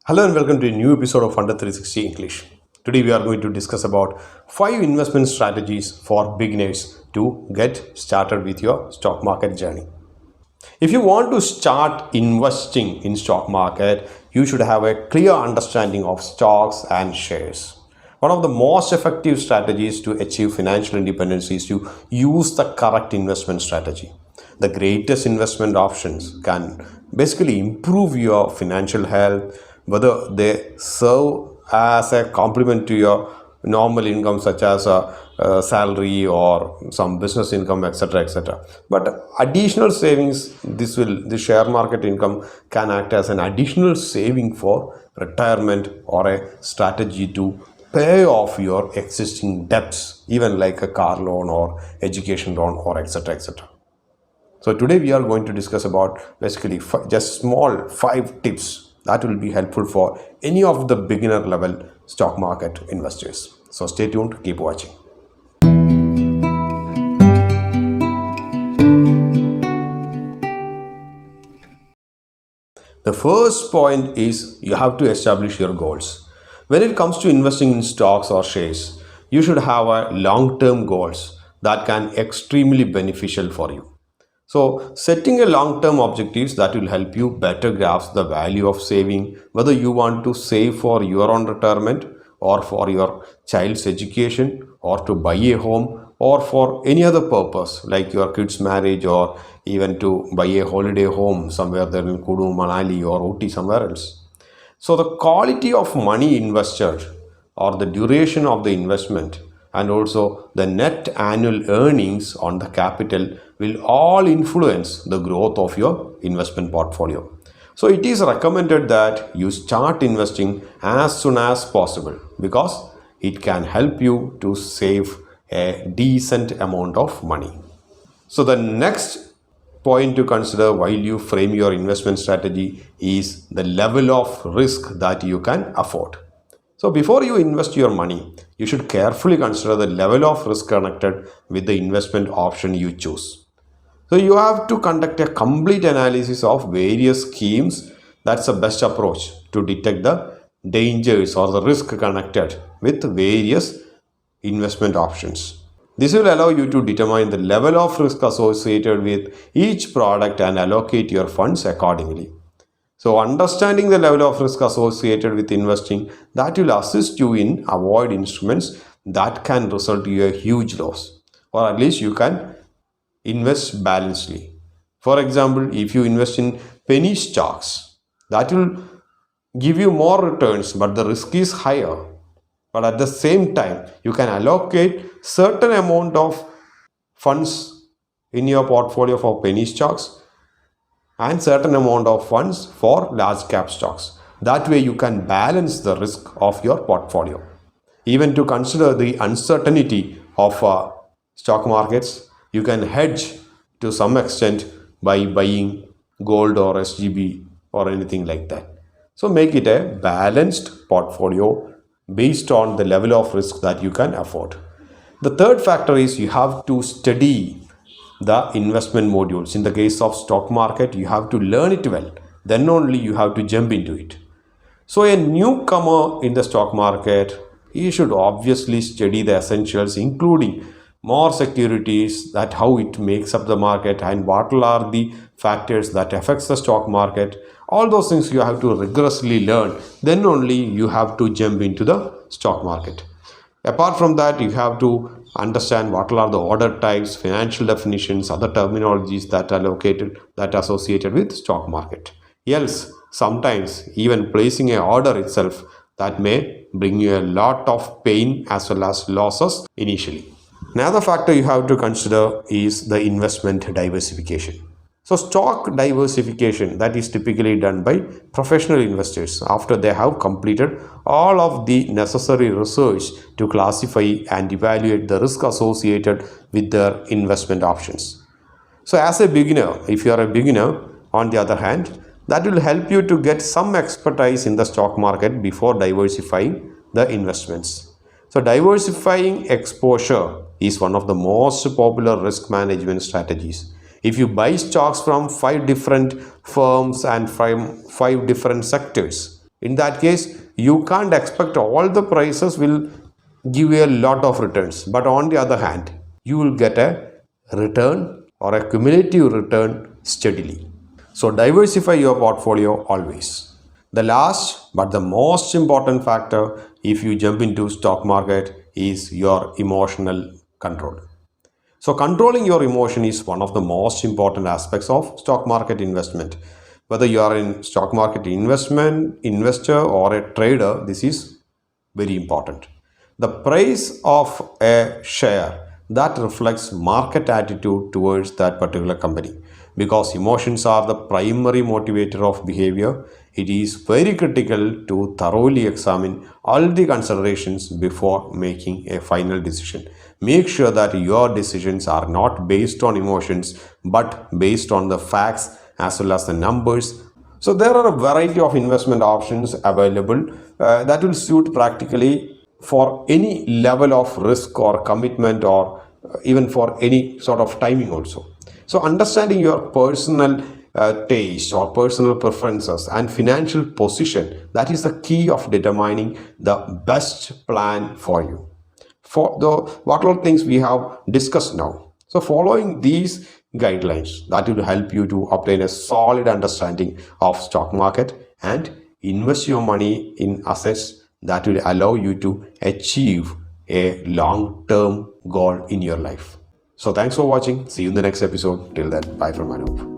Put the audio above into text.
Hello and welcome to a new episode of Under 360 English. Today we are going to discuss about 5 investment strategies for beginners to get started with your stock market journey. If you want to start investing in stock market, you should have a clear understanding of stocks and shares. One of the most effective strategies to achieve financial independence is to use the correct investment strategy. The greatest investment options can basically improve your financial health, whether they serve as a complement to your normal income such as a salary or some business income, etc. But additional savings, the share market income can act as an additional saving for retirement or a strategy to pay off your existing debts, even like a car loan or education loan or etc. So today we are going to discuss about basically just small 5 tips that will be helpful for any of the beginner level stock market investors. So stay tuned, keep watching. The first point is you have to establish your goals. When it comes to investing in stocks or shares, you should have a long-term goals that can extremely beneficial for you. So setting a long-term objectives that will help you better grasp the value of saving, whether you want to save for your own retirement or for your child's education or to buy a home or for any other purpose like your kids' marriage or even to buy a holiday home somewhere there in Kudu, Manali or Ooty somewhere else. So the quality of money invested or the duration of the investment and also the net annual earnings on the capital will all influence the growth of your investment portfolio. So it is recommended that you start investing as soon as possible because it can help you to save a decent amount of money. So the next point to consider while you frame your investment strategy is the level of risk that you can afford. So before you invest your money, you should carefully consider the level of risk connected with the investment option you choose. So you have to conduct a complete analysis of various schemes. That's the best approach to detect the dangers or the risk connected with various investment options. This will allow you to determine the level of risk associated with each product and allocate your funds accordingly. So understanding the level of risk associated with investing that will assist you in avoid instruments that can result in a huge loss, or at least you can invest balancedly. For example, if you invest in penny stocks, that will give you more returns, but the risk is higher. But at the same time, you can allocate certain amount of funds in your portfolio for penny stocks and certain amount of funds for large cap stocks. That way you can balance the risk of your portfolio. Even to consider the uncertainty of stock markets, you can hedge to some extent by buying gold or SGB or anything like that. So make it a balanced portfolio based on the level of risk that you can afford. The third factor is you have to study the investment modules. In the case of stock market, you have to learn it well. Then only you have to jump into it. So a newcomer in the stock market, he should obviously study the essentials, including more securities, that how it makes up the market and what are the factors that affects the stock market. All those things you have to rigorously learn. Then only you have to jump into the stock market. Apart from that, you have to understand what are the order types, financial definitions, other terminologies that are located, that are associated with stock market. Else, sometimes even placing an order itself that may bring you a lot of pain as well as losses initially. Another factor you have to consider is the investment diversification. So stock diversification that is typically done by professional investors after they have completed all of the necessary research to classify and evaluate the risk associated with their investment options. So as a beginner, if you are a beginner, on the other hand, that will help you to get some expertise in the stock market before diversifying the investments. So diversifying exposure is one of the most popular risk management strategies. If you buy stocks from 5 different firms and from 5 different sectors, In that case, you can't expect all the prices will give you a lot of returns. But on the other hand, you will get a return or a cumulative return steadily. So diversify your portfolio always. The last but the most important factor if you jump into stock market is your emotional control. So controlling your emotion is one of the most important aspects of stock market investment. Whether you are in stock market investor or a trader, this is very important. The price of a share that reflects market attitude towards that particular company. Because emotions are the primary motivator of behavior, it is very critical to thoroughly examine all the considerations before making a final decision. Make sure that your decisions are not based on emotions but based on the facts as well as the numbers. So there are a variety of investment options available that will suit practically for any level of risk or commitment, or even for any sort of timing also. So understanding your personal taste or personal preferences and financial position, that is the key of determining the best plan for you for the what all things we have discussed now. So following these guidelines, that will help you to obtain a solid understanding of stock market and invest your money in assets that will allow you to achieve a long-term goal in your life. So thanks for watching. See you in the next episode. Till then, bye from Anup.